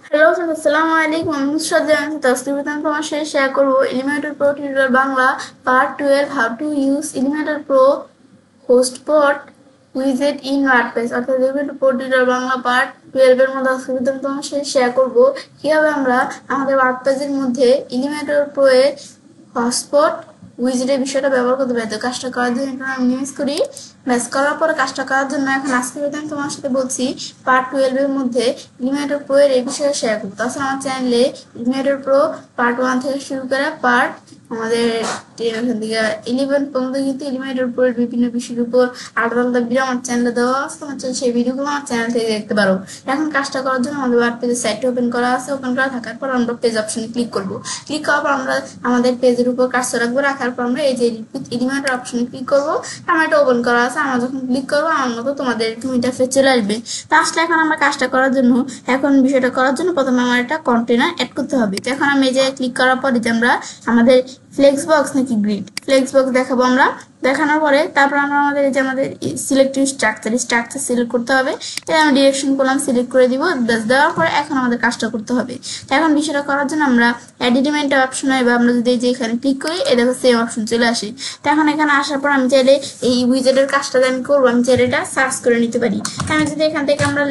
Hello আসসালামু আলাইকুম। আমি নুসরাত জাহান তাসলিম তোমার সাথে শেয়ার করবো Elementor pro tutorial Bangla part 12 how to use Elementor pro hotspot উইজেট ইন ওয়ার্ডপ্রেস। অর্থাৎ Elementor pro tutorial Bangla part 12 এর মধ্যে আজকে তোমার সাথে শেয়ার করবো কিভাবে আমরা আমাদের ওয়ার্ডপ্রেসের মধ্যে এলিমেন্টর প্রো এর হটস্পট উইজেটের বিষয়টা ব্যবহার করতে পারি। তো কাজটা করার জন্য এটা আমি ইউজ করি। ব্যাস করার পরে কাজটা করার জন্য এখন আজকে আমি তোমার সাথে বলছি পার্ট 12 এর মধ্যে এলিমেন্টর প্রো এর এই বিষয়ে শেয়ার করবো। তাছাড়া আমার চ্যানেলে এলিমেন্টর প্রো পার্ট 1 থেকে শুরু করে পার্ট আমাদের এখান থেকে 11 পর্যন্ত কিন্তু এলিমেন্টর প্রো এর বিভিন্ন বিষয়ের উপর আলাদা আলাদা ভিডিও আমার চ্যানেলে দেওয়া আছে। তোমার সেই ভিডিওগুলো আমার চ্যানেল থেকে দেখতে পারো। এখন কাজটা করার জন্য আমাদের ওয়ার্ডপ্রেসের সাইটটা ওপেন করা আছে। ওপেন করা থাকার পর আমরা পেজ অপশনে ক্লিক করব। ক্লিক করার পর আমরা আমাদের পেজের উপর কাজটা রাখবো। রাখার পর আমরা এই যে এলিমেন্টর অপশনে ক্লিক করব। আমার এটা ওপেন করা আছে। আমরা যখন ক্লিক করবো আমার মতো তোমাদের এরকম ইন্টারফেস চলে আসবে। তো আসলে এখন আমরা কাজটা করার জন্য বিষয়টা করার জন্য প্রথমে আমার একটা কন্টেনার অ্যাড করতে হবে। তো এখন আমি এই যে ক্লিক করার পরে যে আমরা আমাদের ফ্লেক্স বক্স নাকি গ্রিড ফ্লেক্স বক্স দেখাবো। আমরা দেখানোর পরে তারপর আমরা আমাদের এই যে আমাদের সিলেক্টিভ স্ট্রাকচার সিলেক্ট করতে হবে। তাই আমি ডিরেকশন কলাম সিলেক্ট করে দিব। দেওয়ার পরে এখন আমাদের কাজটা করতে হবে। তো এখন বিষয়টা করার জন্য আমরা অ্যাড এলিমেন্ট অপশনে বা আমরা যদি এই যে এখানে ক্লিক করি এই দেখো সেম অপশন চলে আসে। তো এখন এখানে আসার পর আমি চাইলে এই উইজেটের কাজটা আমি করবো, আমি চাইলে এটা সার্চ করে নিতে পারি। আমি যদি এখান থেকে আমরা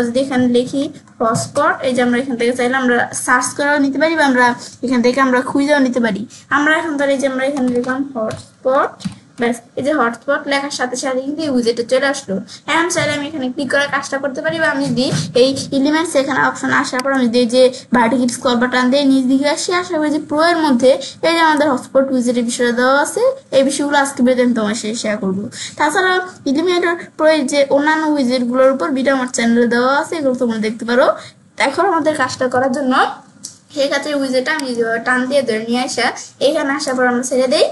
যদি এখানে লিখি হটস্পট, এই যে আমরা এখান থেকে চাইলে আমরা সার্চ করেও নিতে পারি বা আমরা এখান থেকে আমরা খুঁজেও নিতে পারি। আমরা এখন ধর এই যে আমরা এখানে লিখলাম হটস্পট, ব্যাস এই যে হটস্পট লেখার সাথে সাথে কিন্তু এই উইজেটে চলে আসলো। এখন চাইলে আমি এখানে ক্লিক করে কাজটা করতে পারি বা আমি যদি এই এলিমেন্টস এখানে অপশন আসার পর আমি যদি এই যে ভার্টিক্যাল স্ক্রল বাটন দিয়ে নিচ দিকে আসি, আসার পরে যে প্রো এর মধ্যে এই যে আমাদের হটস্পট উইজেটের বিষয় দেওয়া আছে, এই বিষয়গুলো আজকে বেতন তোমার সাথে শেয়ার করবো। তাছাড়া এলিমেন্টর প্রো এর যে অন্যান্য উইজেট গুলোর উপর ভিডিও আমার চ্যানেলে দেওয়া আছে, এগুলো তোমরা দেখতে পারো। এখন আমাদের কাজটা করার জন্য সেক্ষেত্রে উইজেটটা আমি টান দিয়ে ধরে নিয়ে আসা, এখানে আসার পর আমরা ছেড়ে দিই।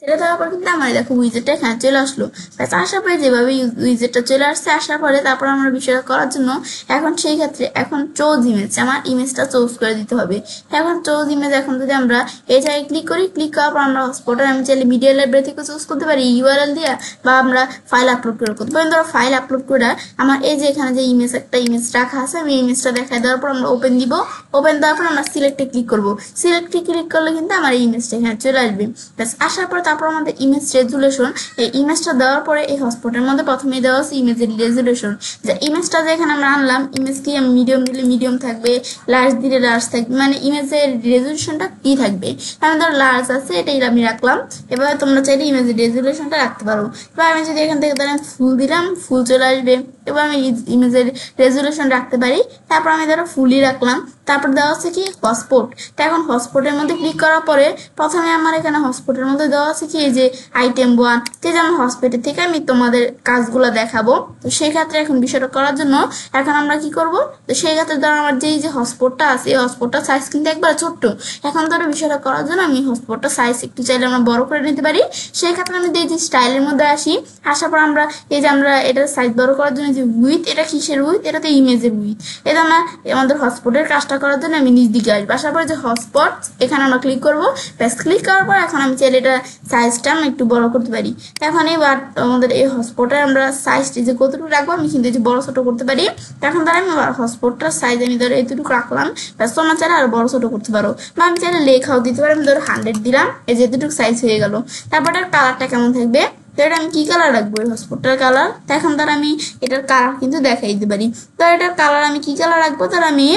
ছেড়ে দেওয়ার পর কিন্তু আমার দেখো উইজেটটা এখানে চলে আসলো। ব্যাস আসার পরে যেভাবে উইজেটটা চলে আসছে, আসার পরে তারপর আমরা বিষয়টা করার জন্য এখন সেই ক্ষেত্রে এখন চোজ ইমেজ, আমার ইমেজটা চুজ করে দিতে হবে। এখন চোজ ইমেজ এখন যদি আমরা এই জায়গায় ক্লিক করি, ক্লিক করার পর আমরা হটস্পটে আমি চাইলে মিডিয়া লাইব্রেরি থেকে চুজ করতে পারি ইউআরএল দিয়ে, বা আমরা ফাইল আপলোড করে করতে পারি। ধরো ফাইল আপলোড করে আমার এই যে এখানে যে একটা ইমেজ রাখা আছে, আমি ইমেজটা দেখাই দেওয়ার পর আমরা ওপেন দিব। ওপেন দেওয়ার পর আমরা সিলেক্টে ক্লিক করবো। সিলেক্টে ক্লিক করলে কিন্তু আমার এই ইমেজটা এখানে চলে আসবে। ব্যাস আসার পর তারপর আমাদের ইমেজ রেজুলেশন, এই ইমেজটা দেওয়ার পরে এই হটস্পটের মধ্যে প্রথমে দেওয়া আছে ইমেজের রেজুলেশন। যে ইমেজটা যেখানে আমরা আনলাম, ইমেজ কি আমি মিডিয়াম দিলে মিডিয়াম থাকবে, লার্জ দিলে লার্জ থাকবে, মানে ইমেজের রেজুলেশনটা কি থাকবে। আমি ধরো লার্জ আছে, এটাই আমি রাখলাম। এবার তোমরা চাইলে ইমেজের রেজুলেশনটা রাখতে পারো। এবার আমি যদি এখান থেকে ধরেন ফুল দিলাম, ফুল চলে আসবে। এবার আমি ইমেজের রেজুলেশন রাখতে পারি। তারপর আমি ধরো ফুলই রাখলাম। তারপর দেওয়া আছে কি হটস্পট। তো এখন হটস্পটের মধ্যে ক্লিক করার পরে প্রথমে আমার এখানে হটস্পটের মধ্যে দেওয়া আছে কি এই যে আইটেম 1, যে আমার হটস্পটের থেকে আমি তোমাদের কাজগুলো দেখাবো। তো সেই ক্ষেত্রে এখন বিষয়টা করার জন্য এখন আমরা কি করব, তো সেই ক্ষেত্রে ধরো আমার যে হটস্পটটা আছে, এই হটস্পটটা সাইজ কিন্তু একবার ছোট্ট। এখন ধরো বিষয়টা করার জন্য আমি হটস্পটটা সাইজ একটু চাইলে আমরা বড় করে নিতে পারি। সেই ক্ষেত্রে আমি এই যে স্টাইলের মধ্যে আসি, আসার পর আমরা এই যে আমরা এটার সাইজ বড় করার জন্য যে উইথ, এটা কিসের উইথ, এটা তো ইমেজের উইথ। এটা আমরা আমাদের হটস্পটের কাজটা করার জন্য আমি নিচ দিকে আসবো। আসার পরে যে হটস্পট এখানে আমরা ক্লিক করবো। ব্যাস ক্লিক করার পর এখন আমি চাইলে এটা সাইজটা আমি একটু বড় করতে পারি। এখন এবার আমাদের এই হটস্পটে আমরা সাইজটি যে কতটুকু রাখবো আমি কিন্তু এই যে বড় ছোট করতে পারি। এখন ধর আমি হটস্পটটার সাইজ আমি ধরো এতটুকু রাখলাম। ব্যাস তোমরা চাইলে আরো বড় ছোট করতে পারো, বা আমি চাইলে লেখাও দিতে পারি। আমি ধরো 100 দিলাম, এই যে এতটুকু সাইজ হয়ে গেল। তারপর এর কালারটা কেমন থাকবে, তো এটা আমি কি কালার রাখবো, এই হটস্পটটার কালার। তো এখন ধর আমি এটার কালার কিন্তু দেখাই দিতে পারি। তো এটার কালার আমি কি কালার রাখবো, ধর আমি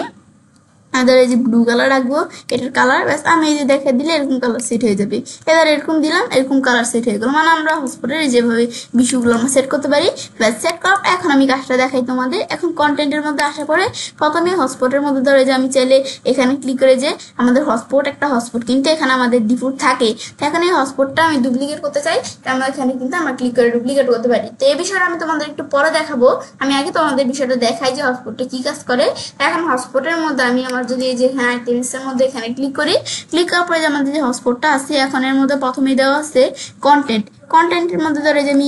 এই যে ব্লু কালার রাখবো এটার কালার। ব্যাস আমি এই যে দেখা দিলে এরকম কালার সেট হয়ে যাবে। এবার এরকম দিলাম, এরকম কালার সেট হয়ে গেল। মানে আমরা হটস্পটের যেভাবে বিষয়গুলো আমরা সেট করতে পারি। ব্যাস সেট করার এখন আমি কাজটা দেখাই তোমাদের। এখন কন্টেন্টের মধ্যে আসা পরে প্রথমে হটস্পটের মধ্যে ধরে যে আমি চাইলে এখানে ক্লিক করে যে আমাদের হটস্পট একটা হটস্পট কিন্তু এখানে আমাদের ডিফল্ট থাকে। তো এখানে এই হটস্পটটা আমি ডুপ্লিকেট করতে চাই, তো আমরা এখানে কিন্তু আমরা ক্লিক করে ডুপ্লিকেট করতে পারি। তো এই বিষয়টা আমি তোমাদের একটু পরে দেখাবো। আমি আগে তোমাদের বিষয়টা দেখাই যে হটস্পটটা কি কাজ করে। এখন হটস্পটের মধ্যে আমি আমার যদি এই যে হ্যাঁ আইটেমসের মধ্যে এখানে ক্লিক করি, ক্লিক করার পরে যে আমাদের যে হটস্পটটা আছে এখন এর মধ্যে প্রথমেই দেওয়া আছে কন্টেন্ট। কন্টেন্টের মধ্যে ধরে যে আমি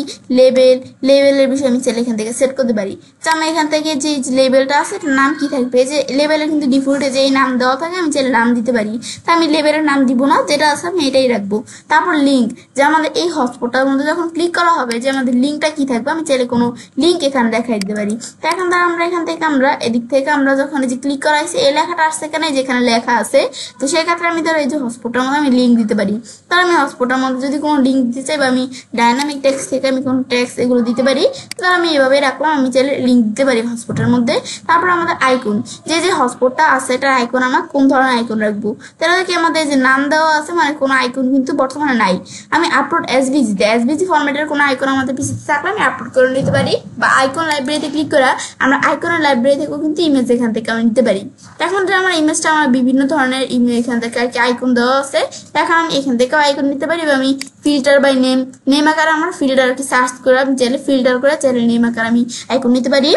লেবেলের বিষয়ে আমি চাইলে এখান থেকে সেট করতে পারি। তো আমি এখান থেকে যে লেবেলটা আছে এটার নাম কি থাকবে, যে লেবেলের কিন্তু ডিফল্টে যে এই নাম দেওয়া থাকে আমি চাইলে নাম দিতে পারি। তা আমি লেবেলের নাম দিব না, যেটা আছে আমি এটাই রাখবো। তারপর লিঙ্ক, যে আমাদের এই হটস্পটটার মধ্যে যখন ক্লিক করা হবে যে আমাদের লিঙ্কটা কি থাকবে, আমি চাইলে কোনো লিঙ্ক এখানে দেখাই দিতে পারি। তো এখন ধর আমরা এখান থেকে আমরা এদিক থেকে আমরা যখন যে ক্লিক করা হয়েছে এই লেখাটা আসছে এখানে, যেখানে লেখা আছে, তো সেই ক্ষেত্রে আমি ধর এই যে হটস্পটটার মধ্যে আমি লিঙ্ক দিতে পারি। তাহলে আমি হটস্পটের মধ্যে যদি কোনো লিঙ্ক দিতে চাই বা আমি ডাইনামিক টেক্সট থেকে আমি কোনো টেক্সট এগুলো দিতে পারি, তাহলে আমি এভাবে রাখলাম, আমি চাইলে লিঙ্ক দিতে পারি হটস্পটের মধ্যে। তারপর আমাদের আইকন, যে হটস্পটটা আছে এটার আইকন আমরা কোন ধরনের আইকন রাখবো, তাহলে কি আমাদের যে নাম দেওয়া আছে মানে কোনো আইকন কিন্তু বর্তমানে নাই। আমি আপলোড এসভিজি ফরম্যাটের কোনো আইকন আমাদের পিসিতে থাকলে আমি আপলোড করে নিতে পারি, বা আইকন লাইব্রেরিতে ক্লিক করে আমরা আইকনের লাইব্রেরি থেকেও কিন্তু ইমেজ এখান থেকে আমি নিতে পারি। এখন যে আমার ইমেজটা আমার বিভিন্ন ধরনের ইমেজ এখান থেকে আর কি আইকন দেওয়া আছে, এখন আমি এখান থেকেও আইকন নিতে পারি, বা আমি ফিল্টার বাই নেম আকারে আমার ফিল্টার আর কি সার্চ করে আমি চাইলে ফিল্টার করে চাইলে নেম আকারে আমি আইকন নিতে পারি,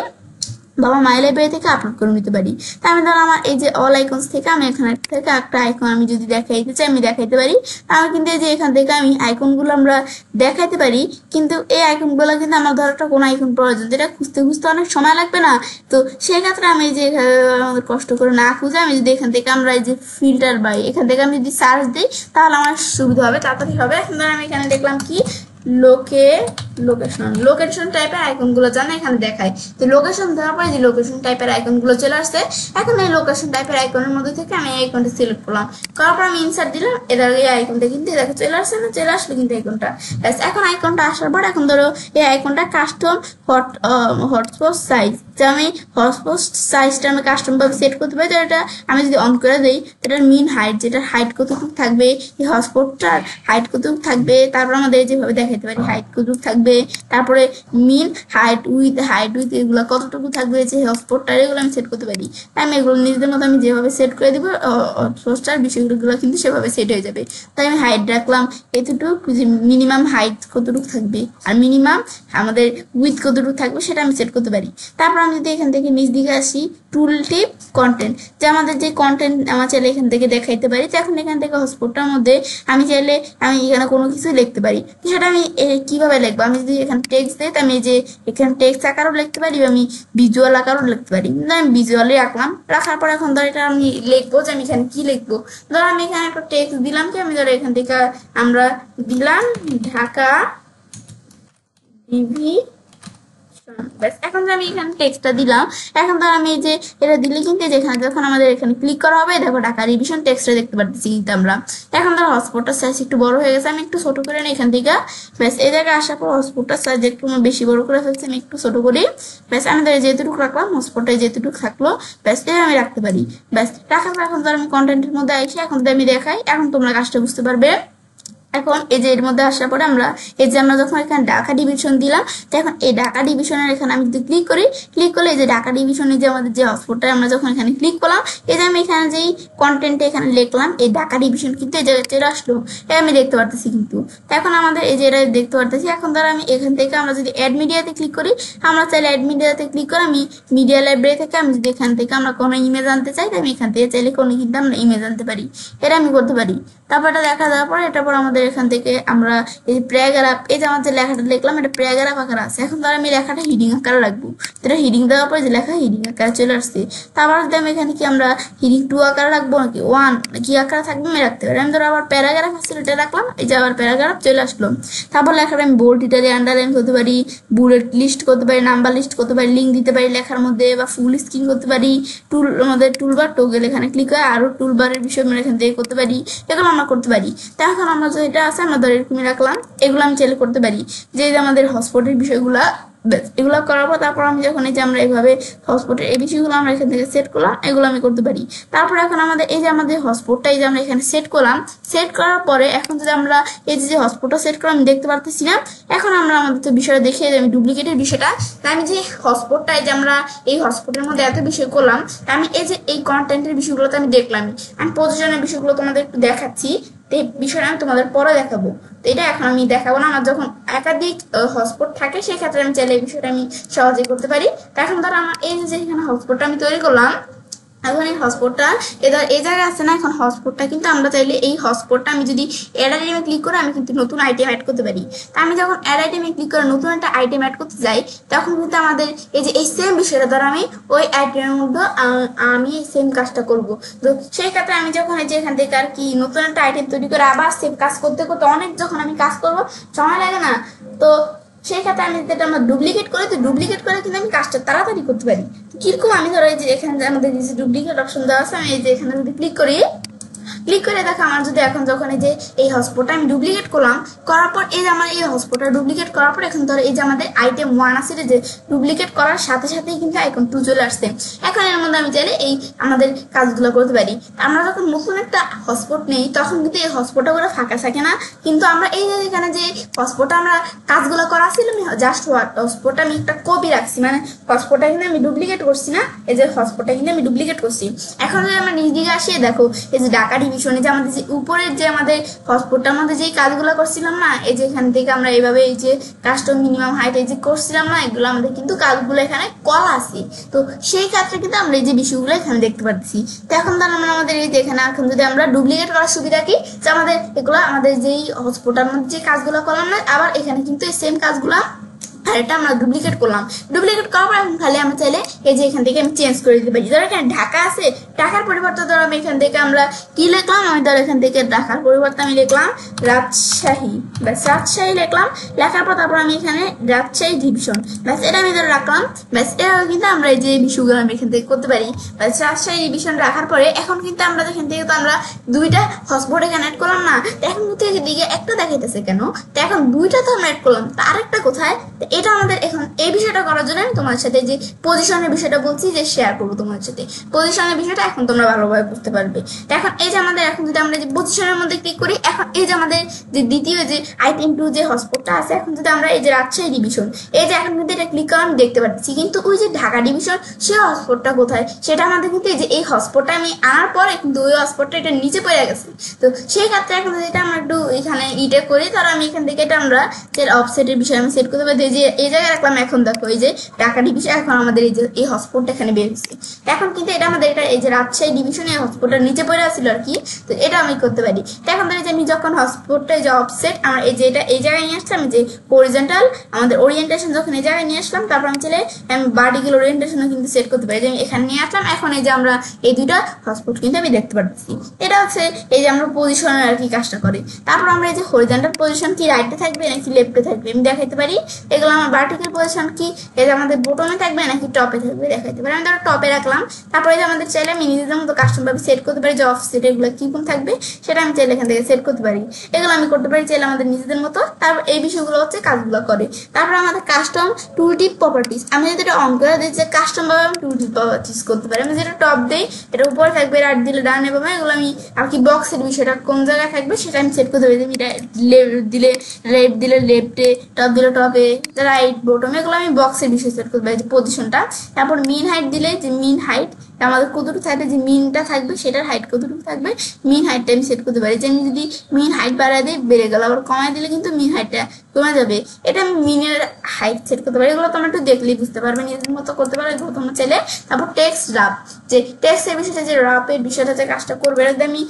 বাবা মাই লাইব্রেরি থেকে আপলোড করে নিতে পারি। তাই আমি ধরো আমার এই যে অল আইকনস থেকে আমি এখানে থেকে একটা আইকন আমি যদি দেখাইতে চাই আমি দেখাইতে পারি। আমি কিন্তু এই যে এখান থেকে আমি আইকনগুলো আমরা দেখাইতে পারি, কিন্তু এই আইকনগুলো কিন্তু আমার ধরো একটা কোনো আইকন প্রয়োজন যেটা খুঁজতে অনেক সময় লাগবে না, তো সেই ক্ষেত্রে আমি এই যে আমাদের কষ্ট করে না খুঁজে আমি যদি এখান থেকে আমরা এই যে ফিল্টার বাই এখান থেকে আমি যদি সার্চ দিই তাহলে আমার সুবিধা হবে, তাড়াতাড়ি হবে। এখন ধরো আমি এখানে দেখলাম কি লোকেশন টাইপের আইকনগুলো জানা এখানে দেখায়, তো লোকেশন দেওয়ার পরে যে লোকেশন টাইপের আইকনগুলো চলে আসছে। এখন এই লোকেশন টাইপের আইকনের মধ্যে থেকে আমি এই আইকনটা সিলেক্ট করলাম, করার পর আমি ইনসার্ট দিলাম, এটা এই আইকনটা কিন্তু দেখো চলে আসছে না, চলে আসলো কিন্তু আইকনটা। এখন আইকনটা আসার পর এখন ধরো এই আইকনটা কাস্টম হটস্পট সাইজ, যে আমি হটস্পট সাইজটা আমি কাস্টম ভাবে সেট করতে পারি। তো এটা আমি যদি অন করে দিই এটার মিন হাইট, যেটার হাইট কতটুকু থাকবে, এই হটস্পটটার হাইট কতটুকু থাকবে, তারপর আমাদের যেভাবে দেখাইতে পারি হাইট কতটুকু থাকবে, তারপরে মিন হাইট উইথ এগুলো কতটুকু থাকবে, যে হটস্পটটার এগুলো আমি সেট করতে পারি। তাই আমি এগুলো নিজেদের মতো আমি যেভাবে সেট করে দিব হটস্পটটার বিষয়গুলো কিন্তু সেভাবে সেট হয়ে যাবে। তাই আমি হাইট রাখলাম এতটুকু, যে মিনিমাম হাইট কতটুকু থাকবে আর মিনিমাম আমাদের উইথ কতটুকু থাকবে সেটা আমি সেট করতে পারি। তারপর আমি যদি এখান থেকে নিচ দিকে আসি টুল টিপ কন্টেন্ট, যে আমাদের যে কন্টেন্ট আমার চাইলে এখান থেকে দেখাইতে পারি। তো এখন এখান থেকে হটস্পটটার মধ্যে আমি চাইলে আমি এখানে কোনো কিছু লিখতে পারি, সেটা আমি কিভাবে লিখবো, আমি যদি এখানে টেক্সট দিই আমি যে এখানে টেক্সট আকারও লিখতে পারি, আমি ভিজুয়াল আকারও লিখতে পারি। আমি ভিজুয়ালি রাখার পর এখন ধর এটা আমি লিখবো যে আমি এখানে কি লিখবো, ধর আমি এখানে একটা টেক্সট দিলাম কি আমি ধর এখান থেকে আমরা দিলাম ঢাকা ডিভি। এখন আমি এখানে টেক্সটটা দিলাম, এখন ধর আমি যে এটা দিলে কিন্তু যেখানে যখন আমাদের এখানে ক্লিক করা হবে দেখো ঢাকা রিভিশন টেক্সটটা দেখতে পাচ্ছি কিন্তু আমরা। এখন ধর হটস্পটটার সাইজ একটু বড় হয়ে গেছে, আমি একটু ছোট করে নিই এখান থেকে। ব্যাস এই জায়গায় আসার পর হটস্পটটার সাইজ একটু বেশি বড় করে ফেলছি, আমি একটু ছোট করি। ব্যাস আমি ধর যেটুকু রাখলাম হটস্পটটায় যেটুকু থাকলো ব্যাস এটা আমি রাখতে পারি। ব্যাস রাখার পর এখন ধর আমি কন্টেন্টের মধ্যে আসি, এখন যদি আমি দেখাই এখন তোমরা কাজটা বুঝতে পারবে। এখন এই যে এর মধ্যে আসার পরে আমরা এই যে আমরা যখন এখানে ঢাকা ডিভিশন দিলাম, তো এখন এই ঢাকা ডিভিশনের এখানে আমি যদি ক্লিক করলে এই যে ঢাকা ডিভিশনে যে আমাদের যে হটস্পটটা আমরা যখন এখানে ক্লিক করলাম, এই যে আমি এখানে যেই কন্টেন্টে এখানে লিখলাম এই ঢাকা ডিভিশন কিন্তু এই জায়গায় চলে আসলো, এই আমি দেখতে পারতেছি কিন্তু। এখন আমাদের এই যে এটা দেখতে পারতেছি। এখন ধর আমি এখান থেকে আমরা যদি অ্যাড মিডিয়াতে ক্লিক করি, আমরা চাইলে অ্যাড মিডিয়াতে ক্লিক করে আমি মিডিয়া লাইব্রেরি থেকে আমি যদি এখান থেকে আমরা কোনো ইমেজ আনতে চাই, আমি এখান থেকে চাইলে কোনো কিন্তু আমরা ইমেজ আনতে পারি, এটা আমি করতে পারি। তারপর এটা দেখা যাওয়ার পরে এটা পর আমাদের এখান থেকে আমরা এই প্যারাগ্রাফ, এই যে আমার যে লেখাটা লিখলাম এটা প্যারাগ্রাফ আকারে আছে। এখন ধর আমি লেখাটা হিডিং আকারে রাখবো, এটা হিডিং দেওয়ার পরে যে লেখা হিডিং আকারে চলে আসছে। তারপর যদি আমি এখানে কি আমরা হিডিং 2 আকারে রাখবো নাকি 1 কি আকারে থাকবে আমি রাখতে পারি। আমি ধর আবার প্যারাগ্রাফ আছে এটা রাখলাম, এই যে আবার প্যারাগ্রাফ চলে আসলো। তারপর লেখাটা আমি বোল্ড ইটালি আন্ডারলাইন করতে পারি, বুলেট লিস্ট করতে পারি, নাম্বার লিস্ট করতে পারি, লিঙ্ক দিতে পারি লেখার মধ্যে, বা ফুল স্ক্রিন করতে পারি। আমাদের টুলবার টোগেল এখানে ক্লিক করে আরো টুলবারের বিষয় আমরা এখান থেকে করতে পারি, এগুলো আমরা করতে পারি। তো এখন আমরা যেটা আছে আমরা ধর এরকমই রাখলাম, এগুলো আমি চাইলে করতে পারি, যে আমাদের হটস্পটের বিষয়গুলা এগুলো করার পর তারপর আমি যখন এই যে আমরা এইভাবে হটস্পটের এই বিষয়গুলো আমরা এখান থেকে সেট করলাম, এগুলো আমি করতে পারি। তারপর এখন আমাদের এই যে আমাদের হটস্পটটা এই যে আমরা এখানে সেট করলাম, সেট করার পরে এখন যদি আমরা এই যে হটস্পটটা সেট করলাম আমি দেখতে পারতেছি না। এখন আমরা আমাদের তো বিষয়টা দেখিয়ে আমি ডুপ্লিকেটের বিষয়টা, তাই আমি যে হটস্পটটা এই যে আমরা এই হটস্পটের মধ্যে এত বিষয় করলাম, আমি এই যে এই কন্টেন্টের বিষয়গুলো তো আমি দেখলাম, আমি পজিশনের বিষয়গুলো তোমাদের একটু দেখাচ্ছি, এই বিষয়টা আমি তোমাদের পরে দেখাবো। তো এটা এখন আমি দেখাবো না, আমার যখন একাধিক হটস্পট থাকে সেক্ষেত্রে আমি চাইলে এই বিষয়টা আমি সহজে করতে পারি। তো এখন ধর আমার এই যে এখানে হটস্পটটা আমি তৈরি করলাম, এখন এই হটস্পটটা এবার এই জায়গায় আছে না, এখন হটস্পটটা কিন্তু আমরা চাইলে এই হটস্পটটা আমি যদি অ্যাড আইটেমে ক্লিক করে আমি কিন্তু নতুন আইটেম অ্যাড করতে পারি। তা আমি যখন অ্যাড আইটেমে ক্লিক করে নতুন একটা আইটেম অ্যাড করতে যাই, তখন কিন্তু আমাদের এই যে এই সেম বিষয়টা ধর আমি ওই আইটেমের মধ্যে আমি সেম কাজটা করব। তো সেই ক্ষেত্রে আমি যখন এই যে এখান থেকে আর কি নতুন একটা আইটেম তৈরি করে আবার সেম কাজ করতে করতে অনেক যখন আমি কাজ করব সময় লাগে না, তো সেই ক্ষেত্রে আমি যেটা আমরা ডুপ্লিকেট করে, তো ডুপ্লিকেট করে কিন্তু আমি কাজটা তাড়াতাড়ি করতে পারি। কিরকম আমি ধরো এই যে এখানে আমাদের যে ডুপ্লিকেট অপশন দেওয়া আছে, আমি এই যে এখানে যদি ক্লিক করি, ক্লিক করে দেখো আমার যদি এখন যখন এই যে এই হটস্পটটা আমি ডুপ্লিকেট করলাম, করার পর এই যে আমার এই হটস্পটটা ডুপ্লিকেট করার পর এখন ধরো এই যে আমাদের আইটেম 1 আছে যে ডুপ্লিকেট করার সাথে সাথেই কিন্তু আইকন 2 চলে আসছে। এখন এর মধ্যে আমি চাইলে এই আমাদের কাজগুলো করতে পারি। আমরা যখন নতুন একটা হটস্পট নেই তখন কিন্তু এই হটস্পটটা পুরো ফাঁকা থাকে না, কিন্তু আমরা এই যে এখানে যে হটস্পটটা আমরা কাজগুলো করা ছিল জাস্ট হটস্পটটা আমি একটা কপি রাখছি, মানে হটস্পটটা কিন্তু আমি ডুপ্লিকেট করছি না, এই যে হটস্পটটা কিন্তু আমি ডুপ্লিকেট করছি। এখন যদি আমরা নিজ দিকে আসিয়ে দেখো এই যে ঢাকা ডিভিশনে যে আমাদের যে উপরের যে আমাদের হটস্পটটার মধ্যে যে কাজগুলো করছিলাম না, এই যে এখান থেকে আমরা এইভাবে এই যে কাস্টম মিনিমাম হাইট এই যে করছিলাম না, এগুলো আমাদের কিন্তু কাজগুলো এখানে করা আছে। তো সেই ক্ষেত্রে কিন্তু আমরা এই যে বিষয়গুলো এখানে দেখতে পাচ্ছি। তো এখন ধর আমরা আমাদের এই যে এখানে এখন যদি আমরা ডুপ্লিকেট করার সুবিধা কি, যে আমাদের এগুলো আমাদের যেই হটস্পটটার মধ্যে যে কাজগুলো করলাম না, আবার এখানে কিন্তু এই সেম কাজগুলো আর এটা আমরা ডুপ্লিকেট করলাম। ডুপ্লিকেট করার পর এখন খালি আমরা চাইলে এই যে এখান থেকে আমি চেঞ্জ করে দিতে পারি। ধরো এখানে ঢাকা আছে, ঢাকার পরিবর্তে ধরো আমি এখান থেকে আমরা কি লিখলাম, আমি ধরো এখান থেকে ঢাকার পরিবর্তে আমি লিখলাম রাজশাহী, ব্যাস রাজশাহী লিখলাম। লেখার পর তারপর আমি এখানে রাজশাহী ডিভিশন, ব্যাস এটা আমি ধরো রাখলাম। ব্যাস এভাবে কিন্তু আমরা এই যে বিষয়গুলো আমি এখান থেকে করতে পারি। ব্যাস রাজশাহী ডিভিশন রাখার পরে এখন কিন্তু আমরা এখান থেকে তো আমরা দুইটা হটস্পট এখানে অ্যাড করলাম না, এখন কিন্তু এদিকে একটা দেখাইতেছে কেন, তো এখন দুইটা তো আমরা অ্যাড করলাম, তো আরেকটা কোথায়? এটা আমাদের এখন এই বিষয়টা করার জন্য আমি তোমার সাথে যে পজিশনের বিষয়টা বলছি যে শেয়ার করবো তোমার সাথে। পজিশনের বিষয়টা এখন তোমরা ভালোভাবে বুঝতে পারবে। এখন এই যে আমাদের এখন যদি আমরা যে পজিশনের মধ্যে ক্লিক করি, এখন এই যে আমাদের যে দ্বিতীয় যে আইটেম 2 যে হটস্পটটা আছে, এখন যদি আমরা এই যে রাজশাহী ডিভিশন এই যে এখন কিন্তু এটা ক্লিক করে আমি দেখতে পাচ্ছি, কিন্তু ওই যে ঢাকা ডিভিশন সেই হটস্পটটা কোথায় সেটা আমাদের কিন্তু এই যে এই হটস্পটটা আমি আনার পরে কিন্তু ওই হটস্পটটা এটা নিচে পড়ে গেছে। তো সেই ক্ষেত্রে এখন যেটা আমরা একটু এখানে ইটা করি, তাহলে আমি এখান থেকে এটা আমরা অফসেটের বিষয় আমি সেট করতে পারি। যে এই জায়গায় রাখলাম, এখন দেখো এই যে ঢাকা ডিভিশন এখন আমাদের এই যে এই হটস্পটটা এখানে বের হচ্ছে। এখন কিন্তু এটা আমাদের এটা এই যে রাজশাহী ডিভিশনে হটস্পটটা নিচে পড়ে আসছিল আর কি, তো এটা আমি করতে পারি। তো এখন ধরে যে আমি যখন হটস্পটটা যে অফসেট আমার এই যে এটা এই জায়গায় নিয়ে আসলাম, যে হরিজন্টাল আমাদের ওরিয়েন্টেশন যখন এই জায়গায় নিয়ে আসলাম, তারপর আমি চাইলে আমি ভার্টিক্যাল ওরিয়েন্টেশনও কিন্তু সেট করতে পারি, যে আমি এখানে নিয়ে আসলাম। এখন এই যে আমরা এই দুইটা হটস্পট কিন্তু আমি দেখতে পাচ্ছি। এটা হচ্ছে এই যে আমরা পজিশনের আর কি কাজটা করি। তারপর আমরা এই যে হরিজন্টাল পজিশন কি রাইটে থাকবে নাকি লেফটে থাকবে আমি দেখাইতে পারি। এগুলো আমার ভার্টিক্যাল পজিশন কি এই যে আমাদের বটমে থাকবে নাকি টপে থাকবে দেখাইতে পারি। আমি ধরো টপে রাখলাম। তারপরে যে আমাদের চাইলে আমি নিজেদের মতো কাস্টম ভাবে সেট করতে পারি যে অফসেট এগুলো কি কোন থাকবে সেটা আমি চাইলে এখান থেকে সেট করতে পারি। এগুলো আমি করতে পারি চাইলে আমাদের নিজেদের মতো। তারপর এই বিষয়গুলো হচ্ছে কাজগুলো করে। তারপর আমাদের কাস্টম টুল টিপ প্রপার্টিজ, আমি যদি এটা অন করে দিই যে কাস্টম ভাবে আমি টুল টিপ প্রপার্টিজ করতে পারি। আমি যেটা টপ দিই এটা উপরে থাকবে, রাইট দিলে ডান এবং এগুলো আমি আর কি বক্সের বিষয়টা কোন জায়গায় থাকবে সেটা আমি সেট করতে পারি। আমি লেফট দিলে লেফট দিলে লেফটে, টপ দিলে টপে, রাইট বটম, এগুলো আমি বক্সের বিষয় সেট করতে পারি যে পজিশনটা। তারপর মিন হাইট দিলে যে মিন হাইট আমাদের কতটুকু থাকবে, যে মিনটা থাকবে সেটার হাইট কতটুকু থাকবে, মিন হাইটটা আমি সেট করতে পারি। যে আমি যদি মিন হাইট বাড়াই দিই বেড়ে গেল, আবার কমাই দিলে কিন্তু মিন হাইটটা কমে যাবে, এটা আমি মিনের হাইট সেট করতে পারি। এগুলো তোমরা একটু দেখলেই বুঝতে পারবে, নিজের মতো করতে পারো এগুলো তোমরা চাইলে। তারপর টেক্সট রাপ, যে টেক্সটের বিষয়টা যে রাপের বিষয়টা যে কাজটা করবে এটা আমি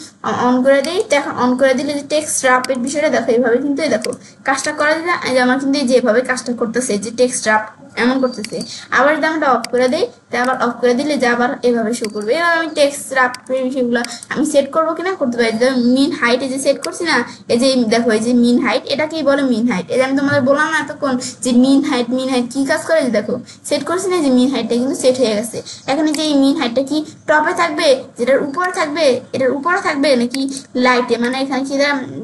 অন করে দিই। এখন অন করে দিলে যে টেক্সট রাপের বিষয়টা দেখো এইভাবে কিন্তু দেখো কাজটা করা দিলে আমার কিন্তু যেভাবে কাজটা করতেছে যে টেক্সট রাপ এমন করতেছে। আবার যদি আমরা অফ করে দিই, আবার অফ করে দিলে যে আবার এভাবে শো করবে। এবার আমি টেক্সট রাপের বিষয়গুলো আমি সেট করবো কিনা করতে পারি। মিন হাইট এই যে সেট করছি না, এই যে দেখো এই যে মিন হাইট, এটাকেই বলে মিন হাইট। এই যে আমি তোমাদের বললাম না এতক্ষণ যে মিন হাইট কি কাজ করে, যে দেখো সেট করছি না যে মিন হাইটটা কিন্তু সেট হয়ে গেছে। এখন যে এই মিন হাইটটা কি টপে থাকবে, যেটার উপরে থাকবে, এটার উপরে থাকবে নাকি লাইটে, মানে এখানে কি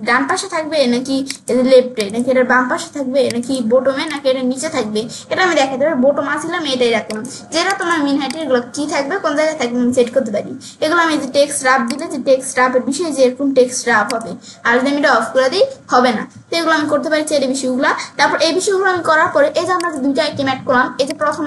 ডান পাশে থাকবে নাকি লেফটে, নাকি এটার বাম পাশে থাকবে নাকি বটমে, নাকি এটা নিচে থাকবে, এটা আমি দেখাতে পারি। বটম আসছিলাম এটাই রাখলাম, যেটা তোমার মিন হাইটের এগুলো কি থাকবে কোন জায়গায় থাকবে আমি সেট করতে পারি। এগুলো আমি যে টেক্সট রাপ দিলে যে টেক্সট রাপের বিষয়ে যে এরকম টেক্সট রাপ হবে, আর যদি আমি এটা অফ করে দিই হবে না। তো এগুলো আমি করতে পারি এই বিষয়গুলো। তারপর এই বিষয়গুলো আমি করার পরে এই যে আমরা দুইটা আইটেম অ্যাড করলাম, এই যে প্রথম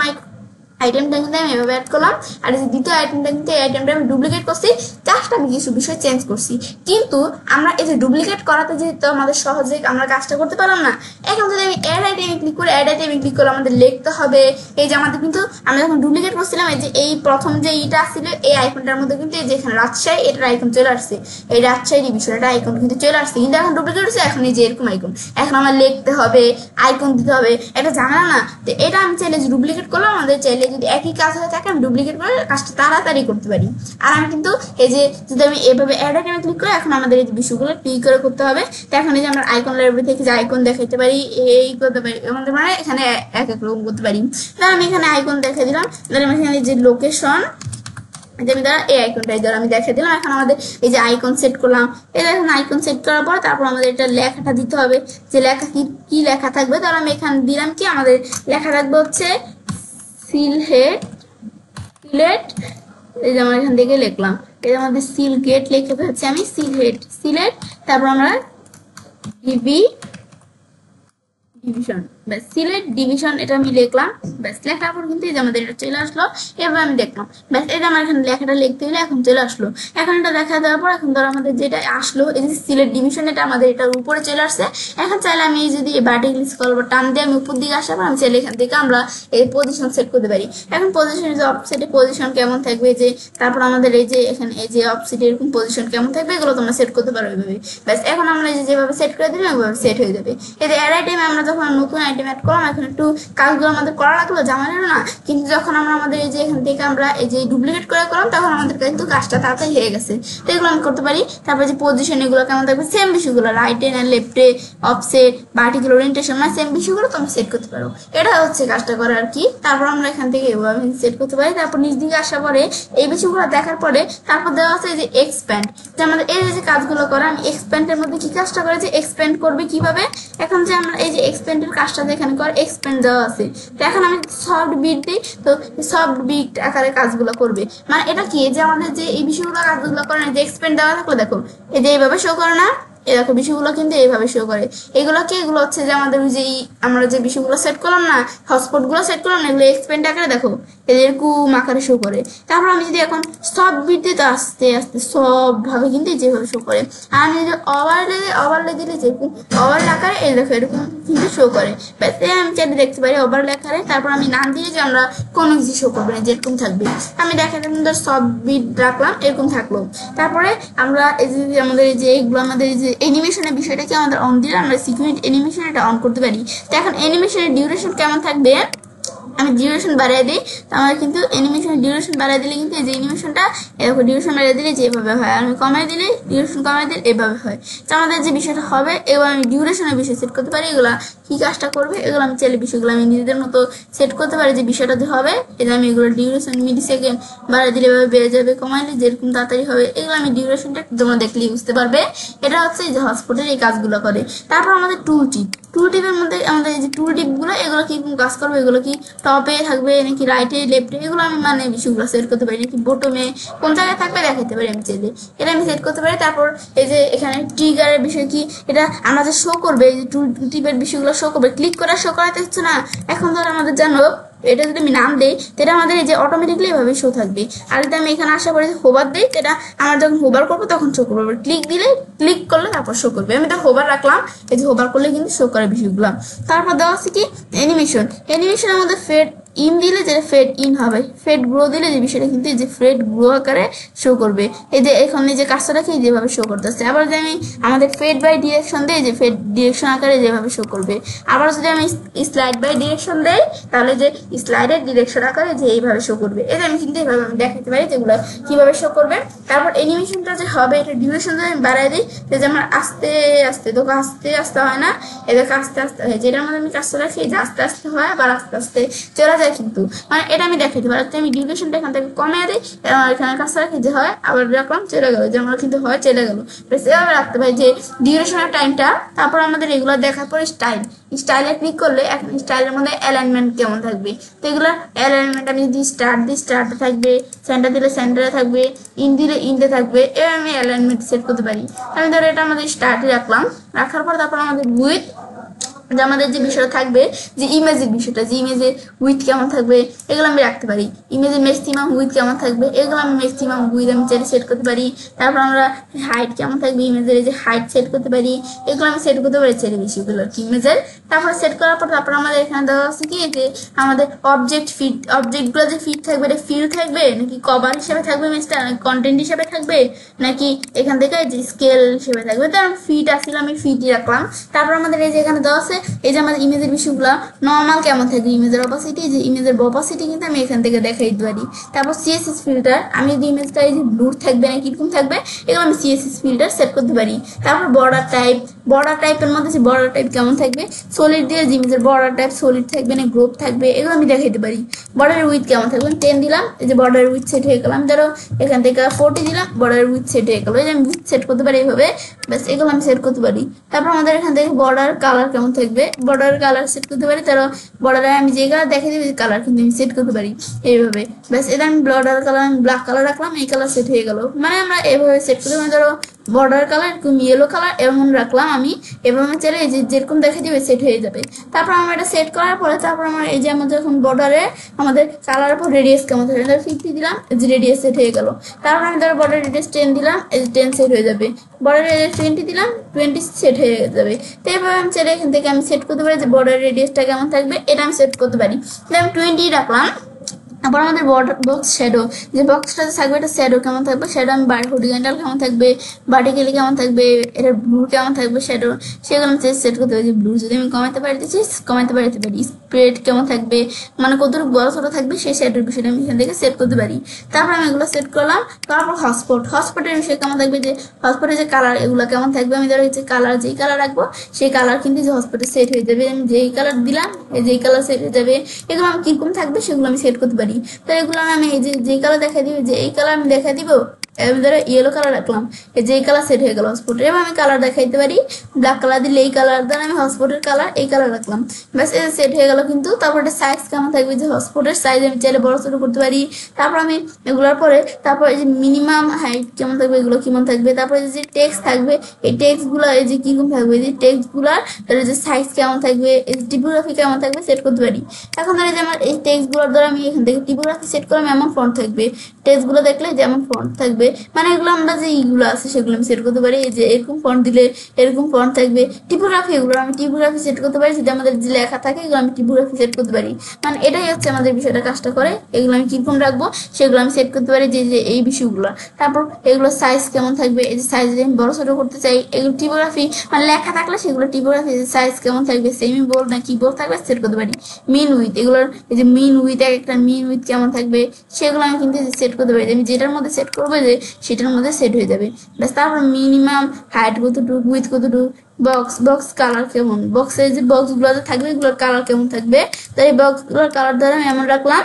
আইটেমটা কিন্তু আমি এভাবে অ্যাড করলাম। আর এই যে দ্বিতীয় আইটেমটা কিন্তু এই আইটেমটা আমি ডুপ্লিকেট করছি, জাস্ট আমি কিছু বিষয় চেঞ্জ করছি। কিন্তু আমরা এই যে ডুপ্লিকেট করাতে যেহেতু আমাদের সহজে আমরা কাজটা করতে পারলাম না, এখন যদি আমি অ্যাড আইটেমে ক্লিক করে অ্যাড আইটেমে ক্লিক করে আমাদের লিখতে হবে। এই যে আমাদের কিন্তু আমরা যখন ডুপ্লিকেট করছিলাম, এই যে এই প্রথম যে ইটা আসছিল এই আইকনটার মধ্যে কিন্তু এই যে এখানে রাজশাহী এটার আইকন চলে আসছে, এই রাজশাহী ডিভিশন এটা আইকন কিন্তু চলে আসছে। কিন্তু এখন ডুপ্লিকেট হচ্ছে, এখন এই যে এরকম আইকন, এখন আমার লিখতে হবে, আইকন দিতে হবে, এটা জানা না। তো এটা আমি চাইলে যে ডুপ্লিকেট করলাম, আমাদের চাইলে যদি একই কাজ হয়ে থাকে আমি ডুপ্লিকেট করে কাজটা তাড়াতাড়ি করতে পারি। আর আমি কিন্তু এই যে যদি আমি এভাবে অ্যাড আইটেমে ক্লিক করি, এখন আমাদের এই বিষয়গুলো ক্লিক করে করতে হবে। তো এখন এই যে আমরা আইকন লাইব্রেরি থেকে যে আইকন দেখাইতে পারি, এই করতে পারি, আমাদের মানে এখানে এক এক রকম করতে পারি। তাহলে আমি এখানে আইকন দেখে দিলাম, তাহলে আমি এখানে যে লোকেশন আমি দ্বারা এই আইকনটাই দ্বারা আমি দেখে দিলাম। এখন আমাদের এই যে আইকন সেট করলাম, এই দেখুন আইকন সেট করার পর তারপর আমাদের এটা লেখাটা দিতে হবে, যে লেখা কি লেখা থাকবে। তাহলে আমি এখানে দিলাম কি আমাদের লেখা থাকবে হচ্ছে সিলেট, এই যে আমরা এখান থেকে লিখলাম, এই যে আমাদের সিলগেট লিখে ফেলছি আমি, সিলেট, তারপর আমরা ডিভিশন, ব্যাস সিলেট ডিভিশন এটা আমি লিখলাম। ব্যাস লেখার পর কিন্তু এই যে আমাদের এটা চলে আসলো। এবার আমি দেখলাম, ব্যাস এটা আমার এখানে লেখাটা লিখতে হলে এখন চলে আসলো। এখন এটা দেখা দেওয়ার পর এখন ধরো আমাদের যেটা আসলো এই যে সিলেট ডিভিশন, এটা আমাদের এটার উপরে চলে আসছে। এখন চাইলে আমি যদি ভার্টিক্যালি স্ক্রল বা টান দিয়ে আমি উপর দিকে আসার পর আমি চাইলে এখান থেকে আমরা এই পজিশন সেট করতে পারি। এখন পজিশন যে অফসেটে পজিশন কেমন থাকবে, যে তারপর আমাদের এই যে এখানে এই যে অফসেটে এরকম পজিশন কেমন থাকবে, এগুলো তোমরা সেট করতে পারো এইভাবে। ব্যাস এখন আমরা যেভাবে সেট করে দিলাম ওইভাবে সেট হয়ে যাবে। এই যে অ্যাড আইটেমে আমরা যখন নতুন আইটেম অ্যাড করলাম, এখন একটু কাজগুলো আমাদের করা লাগলো, জামানো না। কিন্তু যখন আমরা আমাদের এই যে এখান থেকে আমরা এই যে ডুপ্লিকেট করে করলাম, তখন আমাদের কিন্তু কাজটা তাড়াতাড়ি হয়ে গেছে। তো এগুলো আমি করতে পারি। তারপর যে পজিশন এগুলো কেমন থাকবে, সেম বিষয়গুলো রাইটে না লেফটে, অফসেট, ভার্টিক্যাল ওরিয়েন্টেশন, মানে সেম বিষয়গুলো তুমি সেট করতে পারো। এটা হচ্ছে কাজটা করা আর কি। তারপর আমরা এখান থেকে এভাবে সেট করতে পারি। তারপর নিচ দিকে আসার পরে এই বিষয়গুলো দেখার পরে তারপর দেওয়া আছে যে এক্সপ্যান্ড, যে আমাদের এই যে কাজগুলো করা, আমি এক্সপ্যান্ডের মধ্যে কি কাজটা করে যে এক্সপ্যান্ড করবে কিভাবে। এখন যে আমরা এই যে এক্সপ্যান্ডের কাজটা এখানে কর এক্সপ্যান্ড দেওয়া আছে, তো এখন আমি সফট বিট দিই, তো সফট বিট আকারে কাজগুলো করবে। মানে এটা কি, যে আমাদের যে এই বিষয়গুলো কাজগুলো করে না, যে এক্সপ্যান্ড দেওয়া থাকলে দেখো এই যে এইভাবে শো করে না, এই দেখো বিষয়গুলো কিন্তু এইভাবে শো করে। এগুলো হচ্ছে যে আমাদের যে আমরা যে বিষয়গুলো সেট করলাম না, হটস্পট গুলো সেট করলাম না, এগুলো এক্সপ্যান্ড আকারে দেখো এরকম আকারে শো করে। তারপর আমি যদি এখন সব বিট দিই, তো আস্তে আস্তে সব ভাবে কিন্তু যেভাবে শো করে। আর আমি যদি ওভারলে দিলে যেরকম ওভারলে আকারে এই দেখো এরকম কিন্তু শো করে। ব্যাস আমি চাইলে দেখতে পারি ওভারলে আকারে। তারপর আমি নাম দিয়ে যে আমরা কোনো কিছু শো করবে না, যেরকম থাকবে আমি দেখালাম সব বিট রাখলাম, এরকম থাকলো। তারপরে আমরা এই যে আমাদের এই যে এইগুলো আমাদের এই যে অ্যানিমেশনের বিষয়টাকে আমাদের অন দিলে আমরা সিকুয়েন্ট অ্যানিমেশন এটা অন করতে পারি। তো এখন অ্যানিমেশনের ডিউরেশন কেমন থাকবে, আমি ডিউরেশন বাড়িয়ে দিই, তো আমার কিন্তু অ্যানিমেশনের ডিউরেশন বাড়িয়ে দিলে কিন্তু এই যে অ্যানিমেশনটা এরকম ডিউরেশন বাড়িয়ে দিলে যেভাবে হয়, আর আমি কমাই দিলে ডিউরেশন কমাই দিলে এভাবে হয়। তো আমাদের যে বিষয়টা হবে, এবার আমি ডিউরেশনের বিষয় সেট করতে পারি। এগুলা কি কাজটা করবে এগুলো আমি চাইলে বিষয়গুলো আমি নিজেদের মতো সেট করতে পারি, যে বিষয়টা যে হবে এটা আমি এগুলো ডিউরেশন মিলি সেকেন্ড বাড়িয়ে দিলে এভাবে বেড়ে যাবে, কমাইলে যেরকম তাড়াতাড়ি হবে। এগুলো আমি ডিউরেশনটা তোমরা দেখলেই বুঝতে পারবে। এটা হচ্ছে যে হটস্পটের এই কাজগুলো করে। তারপর আমাদের টুল টিপের মধ্যে আমাদের এই যে টুল টিপগুলো এগুলো কি কাজ করবে, এগুলো কি টপে থাকবে নাকি রাইটে লেফটে, এগুলো আমি মানে বিষয়গুলো সেট করতে পারি, নাকি বটমে কোন জায়গায় থাকবে দেখাতে পারি আমি চাইলে, এটা আমি সেট করতে পারি। তারপর এই যে এখানে ট্রিগারের বিষয় কি, এটা আমরা যে শো করবে এই যে টুল টিপের বিষয়গুলো শো করবে, ক্লিক করে শো করাতে হচ্ছে না। এখন ধর আমাদের জানো এটা যদি আমি নাম দেই, এটা আমাদের এই যে অটোমেটিকলি এভাবে শো থাকবে। আর যদি আমি এখানে আসার পরে হোভার দিই, সেটা আমার যখন হোভার করবো তখন শো করবে, ক্লিক করলে তারপর শো করবে। আমি তো হোভার রাখলাম, এই যে হোভার করলে কিন্তু শো করে বিষয়গুলো। তারপর দেওয়া আছে কি অ্যানিমেশন আমাদের ফেড ইন দিলে যেটা ফেড ইন হবে, ফেড গ্রো দিলে যে বিষয়টা কিন্তু এই যে ফেড গ্রো আকারে শো করবে। এই যে এখানে যে কাজটা রাখি যেভাবে শো করতেছে। আবার যদি আমি আমাদের ফেড বাই ডিরেকশন দিই, যে ফেড ডিরেকশন আকারে যেভাবে শো করবে। আবার যদি আমি স্লাইড বাই ডিরেকশন দেই, তাহলে যে স্লাইডের ডিরেকশন আকারে যে এইভাবে শো করবে। এটা আমি কিন্তু এইভাবে আমি দেখাতে পারি যেগুলো কিভাবে শো করবে। তারপর অ্যানিমেশনটা যে হবে, এটা ডিউরেশন যদি আমি বাড়াই দিই, যে আমার আস্তে আস্তে দেখো আস্তে আস্তে হয় না, এদেরকে আস্তে আস্তে হয়, যেটার মধ্যে আমি কাজটা রাখি যে আস্তে আস্তে হয়, আবার আস্তে আস্তে চলে যায়। কিন্তু মানে এটা আমি দেখাতে পারি, আমি ডিউরেশনটা এখান থেকে কমিয়ে দিই, এখানে কাজটা রাখি যে হয়, আবার রাখলাম চলে গেল, যে আমরা কিন্তু হয় চলে গেল। এভাবে রাখতে পারি যে ডিউরেশনের টাইমটা। তারপর আমাদের এগুলো দেখার পরে স্টাইলে ক্লিক করলে এখন স্টাইলের মধ্যে অ্যালাইনমেন্ট কেমন থাকবে। তো এগুলো অ্যালাইনমেন্ট আমি যদি স্টার্টে থাকবে, সেন্টার দিলে সেন্টারে থাকবে, ইন দিলে ইনতে থাকবে, এবার আমি অ্যালাইনমেন্ট সেট করতে পারি। আমি ধরো এটা আমাদের স্টার্টে রাখলাম, রাখার পর তারপর আমাদের যে আমাদের যে বিষয়টা থাকবে, যে ইমেজের বিষয়টা, যে ইমেজের উইথ কেমন থাকবে এগুলো আমি রাখতে পারি। ইমেজের ম্যাক্সিমাম উইথ কেমন থাকবে এগুলো আমি ম্যাক্সিমাম উইথ আমি চাইলে সেট করতে পারি। তারপর আমরা হাইট কেমন থাকবে, ইমেজের যে হাইট সেট করতে পারি, এগুলো আমি সেট করতে পারি চাইলে বিষয়গুলো আর কি ইমেজের। তারপর সেট করার পর তারপর আমাদের এখানে দেওয়া আছে কি যে আমাদের অবজেক্ট ফিট, অবজেক্টগুলো যে ফিট থাকবে এটা ফিল থাকবে নাকি কভার হিসেবে থাকবে ইমেজটা, কন্টেন্ট হিসেবে থাকবে নাকি এখান থেকে যে স্কেল হিসেবে থাকবে। তো আমি ফিট আসলে আমি ফিটই রাখলাম। তারপর আমাদের এই যে এখানে দেওয়া আছে এই যে আমাদের ইমেজের বিষয়গুলো নর্মাল কেমন থাকবে, ইমেজের অপাসিটি, যে ইমেজের অপাসিটি কিন্তু আমি এখান থেকে দেখাই দিতে পারি। তারপর সিএসএস ফিল্টার, আমি যদি ইমেজটা এই যে ব্লুর থাকবে না কিরকম থাকবে এগুলো আমি সিএসএস ফিল্টার সেট করতে পারি। তারপর বর্ডার টাইপ, বর্ডার টাইপের মধ্যে যে বর্ডার টাইপ কেমন থাকবে, সলিড দিয়ে যে ইমেজের বর্ডার টাইপ সলিড থাকবে না গ্রুপ থাকবে এগুলো আমি দেখাইতে পারি। বর্ডারের উইথ কেমন থাকবে, 10 দিলাম, এই যে বর্ডারের উইথ সেট হয়ে গেল। আমি ধরো এখান থেকে 40 দিলাম, বর্ডারের উইথ সেট হয়ে গেল। এই যে আমি উইথ সেট করতে পারি এইভাবে, ব্যাস এগুলো আমি সেট করতে পারি। তারপর আমাদের এখান থেকে বর্ডার কালার কেমন থাকবে, বর্ডার কালার সেট করতে পারি। তারপর বর্ডারে আমি যে কালার দেখে দিবি কালার কিন্তু আমি সেট করতে পারি এইভাবে। ব্যাস এটা আমি বর্ডার কালার আমি ব্ল্যাক কালার রাখলাম, এই কালার সেট হয়ে গেল। মানে আমরা এভাবে সেট করতে পারি। ধরো বর্ডার কালার এরকম ইয়েলো কালার এমন রাখলাম আমি, এভাবে চাইলে এই যে যেরকম দেখে দিবে সেট হয়ে যাবে। তারপর আমরা এটা সেট করার পরে তারপর আমার এই যে আমাদের এখন বর্ডারে আমাদের কালার পর রেডিয়াস কেমন থাকবে, 50 দিলাম, এই যে রেডিয়াস সেট হয়ে গেল। তারপর আমি ধরো বর্ডার রেডিয়াস 10 দিলাম, এই যে 10 সেট হয়ে যাবে। বর্ডার রেডিয়াস 20 দিলাম, 20 সেট হয়ে যাবে। তো এভাবে আমি চাইলে এখান থেকে আমি সেট করতে পারি যে বর্ডার রেডিয়াসটা কেমন থাকবে এটা আমি সেট করতে পারি। আমি 20 রাখলাম। তারপর আমাদের বর্ডার বক্স শ্যাডো, যে বক্সটা থাকবে এটা শ্যাডো কেমন থাকবে, শ্যাডো আমি হরিজন্টাল কেমন থাকবে, ভার্টিক্যালি কেমন থাকবে, এটা ব্লু কেমন থাকবে শ্যাডো, সেগুলো আমি সেট করতে পারি। যে ব্লু যদি আমি কমাতে পারতেছি কমাতে পারতে পারি। স্প্রেড কেমন থাকবে মানে কতটুকু বড় ছোট থাকবে সেই শ্যাডোর বিষয়টা আমি এখান থেকে সেট করতে পারি। তারপর আমি এগুলো সেট করলাম। তারপর হটস্পট, হটস্পটের বিষয় কেমন থাকবে, যে হটস্পটের যে কালার এগুলো কেমন থাকবে, আমি ধরো যে কালার যেই কালার রাখবো সেই কালার কিন্তু যে হটস্পটে সেট হয়ে যাবে। আমি যেই কালার দিলাম যেই কালার সেট হয়ে যাবে। এগুলো আমি কিরকম থাকবে সেগুলো আমি সেট করতে পারি। তো এগুলো আমি এই যে কালার দেখা দিবে যে এই কালার আমি দেখা দিব, আমি ধরো ইয়েলো কালার রাখলাম, এই যে এই কালার সেট হয়ে গেল হটস্পটের। এবার আমি কালার দেখাইতে পারি, ব্ল্যাক কালার দিলে এই কালার দ্বারা আমি হটস্পটের কালার এই কালার রাখলাম, ব্যাস এই সেট হয়ে গেল। কিন্তু তারপর সাইজ কেমন থাকবে, যে হটস্পটের সাইজ আমি চাইলে বড় ছোট করতে পারি। তারপর আমি এগুলোর পরে তারপর এই যে মিনিমাম হাইট কেমন থাকবে এগুলো কেমন থাকবে, তারপর যে টেক্সট থাকবে এই টেক্সট গুলো এই যে কিরকম থাকবে, এই যে টেক্সট গুলার যে সাইজ কেমন থাকবে, এই টিপোগ্রাফি কেমন থাকবে সেট করতে পারি। এখন ধরে যে আমার এই টেক্সট গুলোর দ্বারা আমি এখান থেকে টিপোগ্রাফি সেট করলাম, এমন ফন্ট থাকবে, টেক্সট গুলো দেখলে যেমন ফন্ট থাকবে মানে এগুলো আমরা যে ইগুলো আছে সেগুলো আমি সেট করতে পারি। এই যে এরকম ফন্ট দিলে এরকম ফন্ট থাকবে। টিপোগ্রাফি এগুলো আমি টিপোগ্রাফি সেট করতে পারি, যদি আমাদের যে লেখা থাকে এগুলো আমি টিপোগ্রাফি সেট করতে পারি। মানে এটাই হচ্ছে আমাদের বিষয়টা কাজটা করে। এগুলো আমি কিরকম রাখবো সেগুলো আমি সেট করতে পারি, যে এই বিষয়গুলো। তারপর এগুলো সাইজ কেমন থাকবে, এই যে সাইজ যদি আমি বড় ছোট করতে চাই এগুলো টিপোগ্রাফি মানে লেখা থাকলে সেগুলো টিপোগ্রাফি সাইজ কেমন থাকবে, সেমি বোল্ড না কি বোল্ড থাকবে সেট করতে পারি। মিন উইথ এগুলোর এই যে মিন উইথ একটা মিন উইথ কেমন থাকবে সেগুলো আমি কিন্তু সেট করতে পারি। আমি যেটার মধ্যে সেট করবো যে সেটার মধ্যে সেট হয়ে যাবে। ব্যাস তারপর মিনিমাম হাইট কতটুকু, উইথ কতটুকু, বক্স কালার কেমন, বক্সের যে বক্সগুলোতে থাকবে এগুলোর কালার কেমন থাকবে, তো এই বক্সগুলোর কালার দ্বারা আমি এমন রাখলাম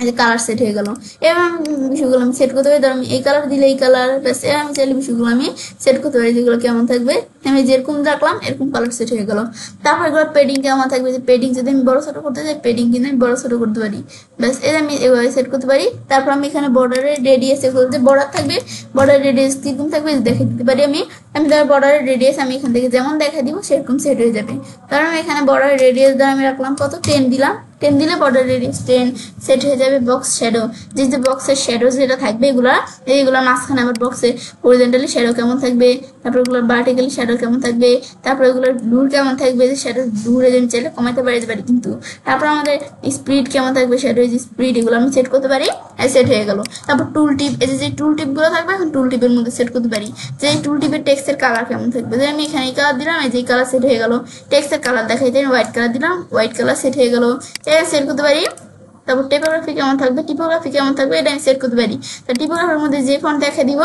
এই যে কালার সেট হয়ে গেল। এবং বিষয়গুলো আমি সেট করতে পারি, ধর আমি এই কালার দিলে এই কালার, ব্যাস আমি চাইলে বিষয়গুলো আমি সেট করতে পারি যেগুলো কেমন থাকবে। আমি যেরকম রাখলাম এরকম কালার সেট হয়ে গেল। তারপর এগুলো পেডিং কেমন থাকবে, যে পেডিং যদি আমি বড় ছোট করতে চাই পেডিং কিন্তু আমি বড় ছোট করতে পারি, ব্যাস এটা আমি এভাবে সেট করতে পারি। তারপর আমি এখানে বর্ডারের রেডিয়াস এগুলো যে বর্ডার থাকবে বর্ডার রেডিয়াস কিরকম থাকবে দেখে দিতে পারি। আমি ধর বর্ডারের রেডিয়াস আমি এখান থেকে যেমন দেখা দিব সেরকম সেট হয়ে যাবে। কারণ এখানে বর্ডারের রেডিয়াস দ্বারা আমি রাখলাম কত 10 দিলাম, 10 দিলে বর্ডার রেডিয়াস 10 সেট হয়ে যাবে। বক্স শ্যাডো, যে বক্সের শ্যাডো যেটা থাকবে এইগুলো মাঝখানে আবার বক্সে হরিজন্টালি শ্যাডো কেমন থাকবে, তারপর এগুলো ভার্টিক্যালি শ্যাডো কেমন থাকবে, তারপর এগুলোর ব্লুর কেমন থাকবে, যে শ্যাডো ব্লুরে আমি চাইলে কমাতে পারি কিন্তু। তারপর আমাদের স্পিড কেমন থাকবে, শ্যাডো যে স্পিড এগুলো আমি সেট করতে পারি, সেট হয়ে গেল। তারপর টুল টিপ, এই যে টুল টিপ গুলো থাকবে এখন টুল টিপের মধ্যে সেট করতে পারি, যে টুল টিপের টেক্সটের কালার কেমন থাকবে, যে আমি এখানে এই কালার দিলাম এই যে কালার সেট হয়ে গেল। টেক্সটের কালার দেখাইতে আমি হোয়াইট কালার দিলাম, হোয়াইট কালার সেট হয়ে গেল, সেট করতে পারি। তারপর টিপোগ্রাফি কেমন থাকবে, টিপোগ্রাফি কেমন থাকবে এটা আমি সেট করতে পারি। তো টিপোগ্রাফির মধ্যে যে ফন্ট দেখা দিব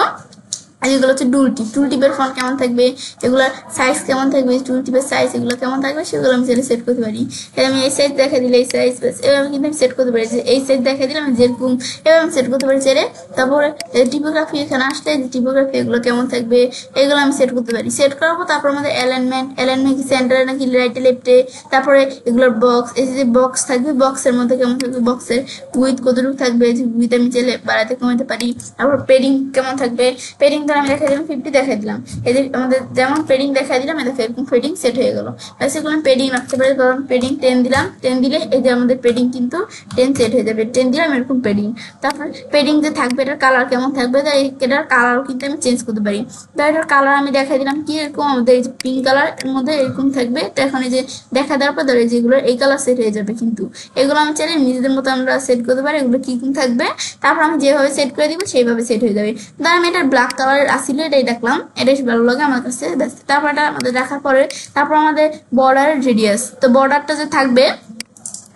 এগুলো হচ্ছে টুল টিপের ফন্ট কেমন থাকবে, এগুলোর সাইজ কেমন থাকবে, টুল টিপের সাইজ এগুলো কেমন থাকবে সেগুলো আমি সেট করতে পারি। আমি এই সাইজ দেখা দিলে এই সাইজ এবার আমি কিন্তু আমি সেট করতে পারি, যে এই সাইজ দেখা দিলে আমি যেরকম এবার আমি সেট করতে পারি চাইলে। তারপরে টিপোগ্রাফি এখানে আসলে যে টিপোগ্রাফি এগুলো কেমন থাকবে এগুলো আমি সেট করতে পারি। সেট করার পর তারপর আমাদের অ্যালাইনমেন্ট কি সেন্টারে নাকি রাইটে লেফটে, তারপরে এগুলোর বক্স, এই যে বক্স থাকবে বক্সের মধ্যে কেমন থাকবে, বক্সের উইথ কতটুকু থাকবে, যে উইথ আমি চাইলে বাড়াতে কমাতে পারি। তারপর পেডিং কেমন থাকবে, পেডিং কিন্তু আমি দেখাই দিলাম 50 দেখাই দিলাম, এই যে আমাদের যেমন পেডিং দেখাই দিলাম, এটা এরকম পেডিং সেট হয়ে গেল। সেগুলো আমি পেডিং রাখতে পারি, ধরুন পেডিং 10 দিলাম, 10 দিলে এই যে আমাদের পেডিং কিন্তু 10 সেট হয়ে যাবে, 10 দিলাম এরকম পেডিং। তারপর পেডিং যে থাকবে এটার কালার কেমন থাকবে, তাই এটার কালারও কিন্তু আমি চেঞ্জ করতে পারি। তাই এটার কালার আমি দেখাই দিলাম কি এরকম আমাদের এই যে পিঙ্ক কালার এর মধ্যে এরকম থাকবে। তো এখন এই যে দেখা দেওয়ার পর ধরে যেগুলো এই কালার সেট হয়ে যাবে, কিন্তু এগুলো আমি চাইলে নিজেদের মতো আমরা সেট করতে পারি, এগুলো কি থাকবে। তারপর আমি যেভাবে সেট করে দিব সেইভাবে সেট হয়ে যাবে। ধর আমি এটার ব্ল্যাক কালার আসলে এটাই দেখলাম, এটাই ভালো লাগে আমার কাছে। তারপর এটা আমাদের দেখার পরে তারপর আমাদের বর্ডার রেডিয়াস, তো বর্ডারটা যে থাকবে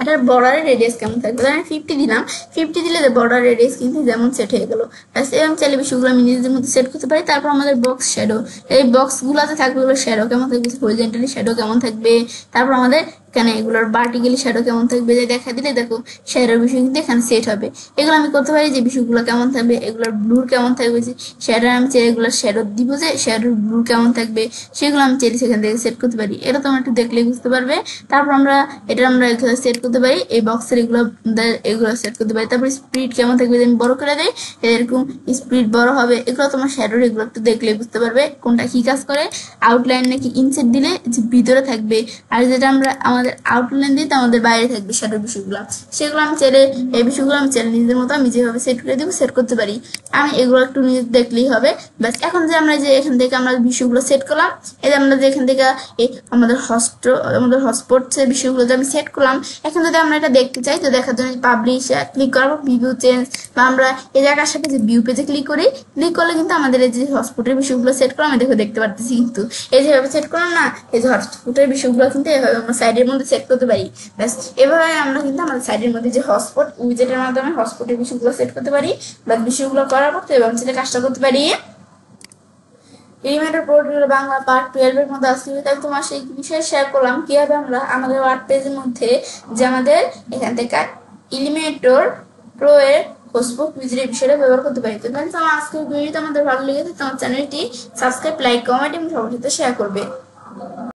এটার বর্ডারের রেডিয়াস কেমন থাকবে, আমি 50 দিলাম, 50 দিলে বর্ডার রেডিয়াস কিন্তু যেমন সেট হয়ে গেল। এবং চাইলে বিষয়গুলো আমি নিজেদের মধ্যে সেট করতে পারি। তারপর আমাদের বক্স শ্যাডো, এই বক্সগুলোতে থাকবে এগুলো শ্যাডো কেমন থাকবে, হরিজন্টালি শ্যাডো কেমন থাকবে। তারপর আমাদের এখানে এগুলোর ভার্টিক্যালি শ্যাডো কেমন থাকবে, যে দেখা দিলে দেখো শ্যাডোর বিষয় কিন্তু এখানে সেট হবে। এগুলো আমি করতে পারি যে বিষয়গুলো কেমন থাকবে, এগুলোর ব্লুর কেমন থাকবে, যে শ্যাডো আমি চাই এগুলোর শ্যাডো দিব, যে শ্যাডোর ব্লু কেমন থাকবে সেগুলো আমি চাইলে সেখান থেকে সেট করতে পারি। এটা তোমরা একটু দেখলেই বুঝতে পারবে। তারপর আমরা এখানে সেট করতে পারি, এই বক্সের এগুলো সেট করতে পারি। তারপর স্পিড কেমন থাকবে, আমি বড় করে দেই, এরকম স্পিড বড় হবে। এগুলো তোমার শ্যাডোর এগুলো একটু দেখলেই বুঝতে পারবে কোনটা কি কাজ করে। আউটলাইন নাকি ইনসেট দিলে যে ভিতরে থাকবে, আর যেটা আমরা আমাদের আউটলাইন দিই তো আমাদের বাইরে থাকবে শ্যাডোর বিষয়গুলো। সেগুলো আমি চাইলে এই বিষয়গুলো আমি চাইলে নিজের মতো আমি যেভাবে সেট করে দিব সেট করতে পারি। আমি এগুলো একটু নিজে দেখলেই হবে ব্যাস। এখন যে আমরা যে এখান থেকে আমরা বিষয়গুলো সেট করলাম, এই যে আমরা যে এখান থেকে আমাদের হটস্পটের বিষয়গুলো যে আমি সেট করলাম, এখন যদি আমরা এটা দেখতে চাই তো দেখার জন্য পাবলিশ ক্লিক করবো, ভিউ চেঞ্জ, বা আমরা এই জায়গার সাথে যে ভিউ পেজে ক্লিক করি, ক্লিক করলে কিন্তু আমাদের এই যে হটস্পটের বিষয়গুলো সেট করলাম দেখো দেখতে পারতেছি। কিন্তু এই যেভাবে সেট করলাম না, এই যে হটস্পটের বিষয়গুলো কিন্তু এভাবে আমরা সাইডের মধ্যে সেট করতে পারি ব্যাস। এভাবে আমরা কিন্তু আমাদের সাইডের মধ্যে যে হটস্পট উইজেটের মাধ্যমে হটস্পটের বিষয়গুলো সেট করতে পারি, বা বিষয়গুলো করার পর তো এবং সেটা কাজটা করতে পারি। Elementor pro tutorial Bangla part 12 এর মধ্যে আসলে তাই তোমার সেই বিষয়ে শেয়ার করলাম কিভাবে আমরা আমাদের ওয়ার্ড পেজের মধ্যে যে আমাদের এখান থেকে এলিমেন্টর প্রো এর হোস্টবুক উইজেটের বিষয়টা ব্যবহার করতে পারি। তো ফ্রেন্ডস, আমার আজকের ভিডিওটা আমাদের ভালো লেগেছে, তোমার চ্যানেলটি সাবস্ক্রাইব, লাইক, কমেন্ট এবং সবার সাথে শেয়ার করবে।